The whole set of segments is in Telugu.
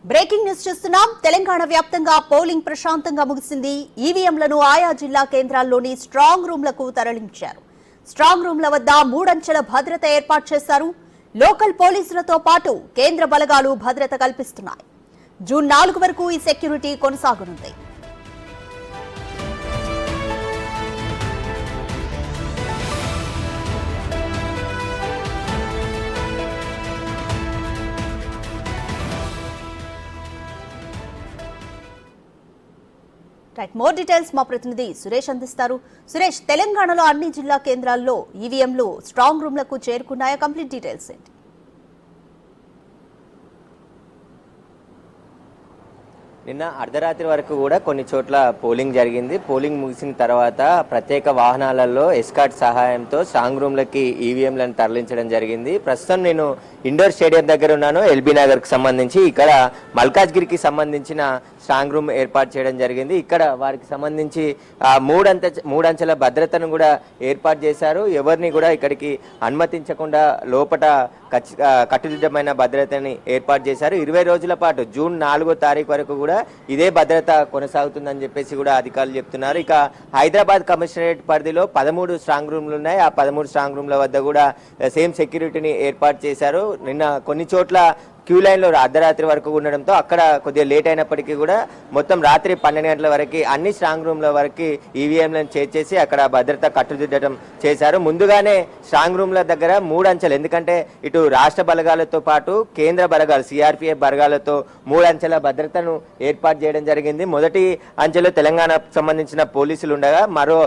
బ్రేకింగ్ న్యూస్ చూస్తున్నాం. తెలంగాణ వ్యాప్తంగా పోలింగ్ ప్రశాంతంగా ముగిసింది. ఈవీఎంలను ఆయా జిల్లా కేంద్రాల్లోని స్ట్రాంగ్ రూమ్లకు తరలించారు. స్ట్రాంగ్ రూమ్ల వద్ద 3 అంచెల భద్రత ఏర్పాటు చేశారు. లోకల్ పోలీసులతో పాటు కేంద్ర బలగాలు భద్రత కల్పిస్తున్నాయి. జూన్ 4 వరకు ఈ సెక్యూరిటీ కొనసాగనుంది. రైట్, మోర్ డీటెయిల్స్ మా ప్రతినిధి సురేష్ అందిస్తారు. సురేష్, తెలంగాణలో అన్ని జిల్లా కేంద్రాల్లో ఈవీఎంలు స్ట్రాంగ్ రూమ్లకు చేరుకున్నాయా? కంప్లీట్ డీటెయిల్స్ ఏంటి? నిన్న అర్ధరాత్రి వరకు కూడా కొన్ని చోట్ల పోలింగ్ జరిగింది. పోలింగ్ ముగిసిన తర్వాత ప్రత్యేక వాహనాలలో ఎస్కార్ట్ సహాయంతో స్ట్రాంగ్ రూమ్లకి ఈవీఎంలను తరలించడం జరిగింది. ప్రస్తుతం నేను ఇండోర్ స్టేడియం దగ్గర ఉన్నాను. ఎల్బీ నగర్కి సంబంధించి ఇక్కడ మల్కాజ్గిరికి సంబంధించిన స్ట్రాంగ్ రూమ్ ఏర్పాటు చేయడం జరిగింది. ఇక్కడ వారికి సంబంధించి మూడంచెల భద్రతను కూడా ఏర్పాటు చేశారు. ఎవరిని కూడా ఇక్కడికి అనుమతించకుండా లోపల కట్టుదిట్టమైన భద్రతని ఏర్పాటు చేశారు. 20 రోజుల పాటు జూన్ 4వ తారీఖు వరకు కూడా ఇదే భద్రత కొనసాగుతుందని చెప్పేసి కూడా అధికారులు చెప్తున్నారు. ఇక హైదరాబాద్ కమిషనరేట్ పరిధిలో 13 స్ట్రాంగ్ రూమ్లు ఉన్నాయి. ఆ 13 స్ట్రాంగ్ రూమ్ల వద్ద కూడా సేమ్ సెక్యూరిటీని ఏర్పాటు చేశారు. నిన్న కొన్ని చోట్ల క్యూ లైన్లో అర్ధరాత్రి వరకు ఉండడంతో అక్కడ కొద్దిగా లేట్ అయినప్పటికీ కూడా మొత్తం రాత్రి 12 గంటల వరకు అన్ని స్ట్రాంగ్ రూమ్ల వరకు ఈవీఎంలను చేర్చేసి అక్కడ భద్రత కట్టుదిట్టడం చేశారు. ముందుగానే స్ట్రాంగ్ రూమ్ల దగ్గర 3 అంచెలు, ఎందుకంటే ఇటు రాష్ట్ర బలగాలతో పాటు కేంద్ర బలగాలు సిఆర్పిఎఫ్ బలగాలతో 3 అంచెల భద్రతను ఏర్పాటు చేయడం జరిగింది. మొదటి అంచెలో తెలంగాణకు సంబంధించిన పోలీసులు ఉండగా మరో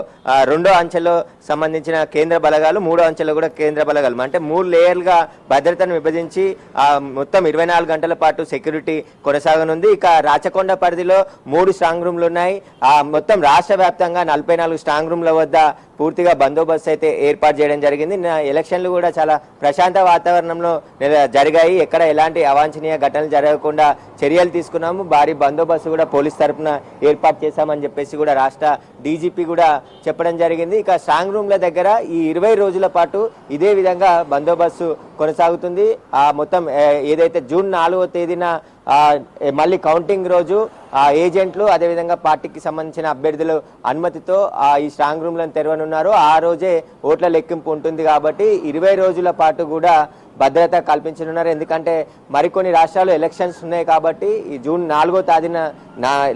2వ అంచెలో సంబంధించిన కేంద్ర బలగాలు, 3వ అంచెలో కూడా కేంద్ర బలగాలు, అంటే 3 లేయర్లుగా భద్రతను విభజించి మొత్తం 24 గంటల పాటు సెక్యూరిటీ కొనసాగనుంది. ఇక రాచకొండ పరిధిలో 3 స్ట్రాంగ్ రూమ్లు ఉన్నాయి. మొత్తం రాష్ట్ర వ్యాప్తంగా 44 స్ట్రాంగ్ రూమ్ల వద్ద పూర్తిగా బందోబస్తు అయితే ఏర్పాటు చేయడం జరిగింది. ఎలక్షన్లు కూడా చాలా ప్రశాంత వాతావరణంలో జరిగాయి. ఎక్కడ ఎలాంటి అవాంఛనీయ ఘటనలు జరగకుండా చర్యలు తీసుకున్నాము. భారీ బందోబస్తు కూడా పోలీస్ తరఫున ఏర్పాటు చేశామని చెప్పేసి కూడా రాష్ట్ర డీజీపీ కూడా చెప్పడం జరిగింది. ఇక స్ట్రాంగ్ రూమ్ల దగ్గర ఈ 20 రోజుల పాటు ఇదే విధంగా బందోబస్తు కొనసాగుతుంది. మొత్తం ఏదైతే జూన్ 4వ తేదీన మళ్ళీ కౌంటింగ్ రోజు ఏజెంట్లు అదేవిధంగా పార్టీకి సంబంధించిన అభ్యర్థుల అనుమతితో ఈ స్ట్రాంగ్ రూమ్లను తెరవనున్నారు. ఆ రోజే ఓట్ల లెక్కింపు ఉంటుంది కాబట్టి 20 రోజుల పాటు కూడా భద్రత కల్పించనున్నారు. ఎందుకంటే మరికొన్ని రాష్ట్రాల్లో ఎలక్షన్స్ ఉన్నాయి కాబట్టి ఈ జూన్ 4వ తేదీన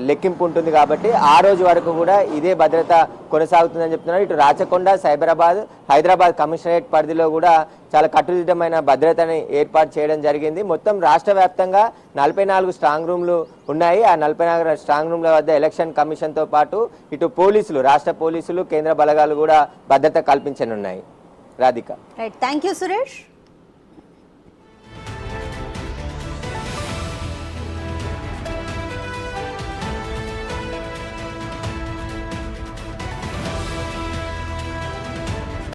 లెక్కింపు ఉంటుంది కాబట్టి ఆ రోజు వరకు కూడా ఇదే భద్రత కొనసాగుతుందని చెప్తున్నారు. ఇటు రాచకొండ, సైబరాబాద్, హైదరాబాద్ కమిషనరేట్ పరిధిలో కూడా చాలా కట్టుదిట్టమైన భద్రతని ఏర్పాటు చేయడం జరిగింది. మొత్తం రాష్ట్ర వ్యాప్తంగా 44 స్ట్రాంగ్ రూమ్లు ఉన్నాయి. ఆ 44 స్ట్రాంగ్ రూమ్ల వద్ద ఎలక్షన్ కమిషన్తో పాటు ఇటు పోలీసులు, రాష్ట్ర పోలీసులు, కేంద్ర బలగాలు కూడా భద్రత కల్పించనున్నాయి. Radhika. Right, thank you Suresh.